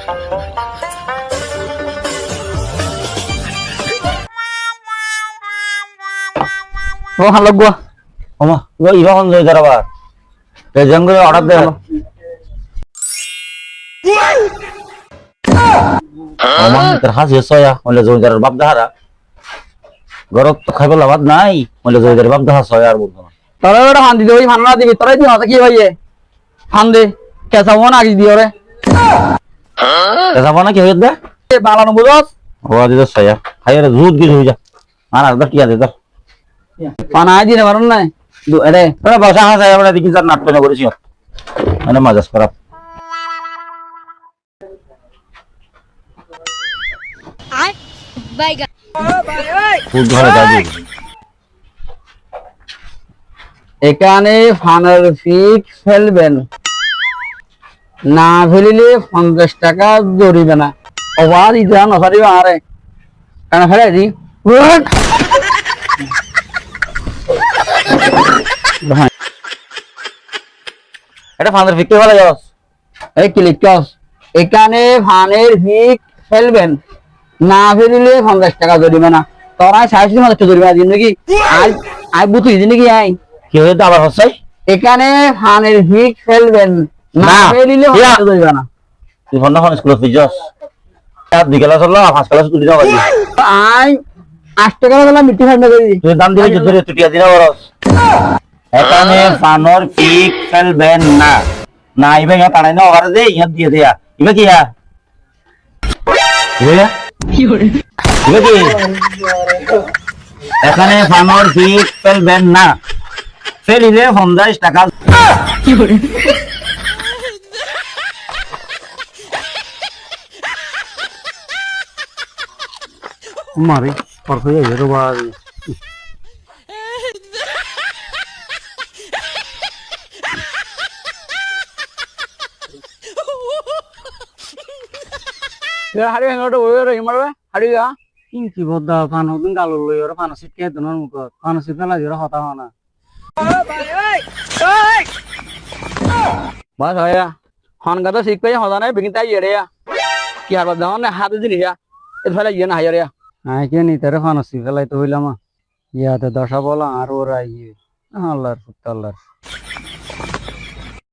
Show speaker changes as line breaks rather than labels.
ও hello গো
ওমা ও Ivan লই দাঁড়াবা এই জঙ্গলে অর্ডার দে ওমা তোর হাসি সয়া বলে জমিদারের বাপ দাহারা গরত তো খাইবার লাভ নাই বলে জমিদারের বাপ দাহা সয়া আর বলতো না
তোরা ওটা ফান দিতে ওই ফান্না দিবি তোরাই দিও কি ভাইয়ে ফান দে কেসা মন আগে দিও রে
এটা বানা কি হইত দে
বালানো বুঝস
ও দিদা সয়া খাইরে জুত গিল হই যা আর আর টিয়া দে তোর
পানাই দিনে পারন নাই আরে
তোরা বসা হাসা আমরা দেখি যার নাটক না করেছি মানে মাজাস খারাপ
বাইগা
খুব ভালো দাদু
এখানে ফানের ফিক ফেলবেন না ফেলিলে 50 টাকা জরিমানা অবাদ ইজান নসারিবা আরে কানা ফেলে দি
এটা ফান্দার ফিকে ভালো যাস
এই ক্লিক কর এখানে ফানের ফিক ফেলবেন না ফেলিলে 50 টাকা জরিমানা তোরা 50 টাকা জরিমানা দিন নাকি আই বুঝি দিন নাকি আই
কি হইত আবার হচ্ছে
এখানে ফানের ফিক ফেলবেন না ফেলিলে 50 টাকা জরিমানা
তুই ফোন না ফোন স্কুলে ফিজস আর দুই ক্লাস হলো পাঁচ ক্লাস তুই যাও বাড়ি
আই 8 টাকা দিলা মিটি ফাইন করি
তুই দাম দিলে যদি তুই দিনা বরস এখানে ফানর ফিক ফেলবেন না না ইবে ইয়া তাড়াই না ওভার দে ইয়া দিয়ে দেয়া ইবে কি ইয়া ইবে ইবে কি এখানে ফানর ফিক ফেলবেন না ফেলিলে 50 টাকা মারে পর হয়ে যাবে বাল
হাড়ি ভাঙাটা ওই রে মারবে হাড়ি গা
ইনকি বদা ফানো দিন গালো লই ওরা ফানো সিটকে দনর মুখ ফানো সিটনা লাগি ওরা হতা হনা
বাস হয়া হন গাদা শিখবে হদা নাই বিকিন তাই এড়ে কি আর দাও না হাতে দিনি যা এ ফেলা ইয়ে না হায়ারে
আই কে নি তেরে ফানো সিফেলাই তো হইলাম ইয়াতে দশা বলা আর ওরা ইয়ে আল্লাহর ফুট আল্লাহর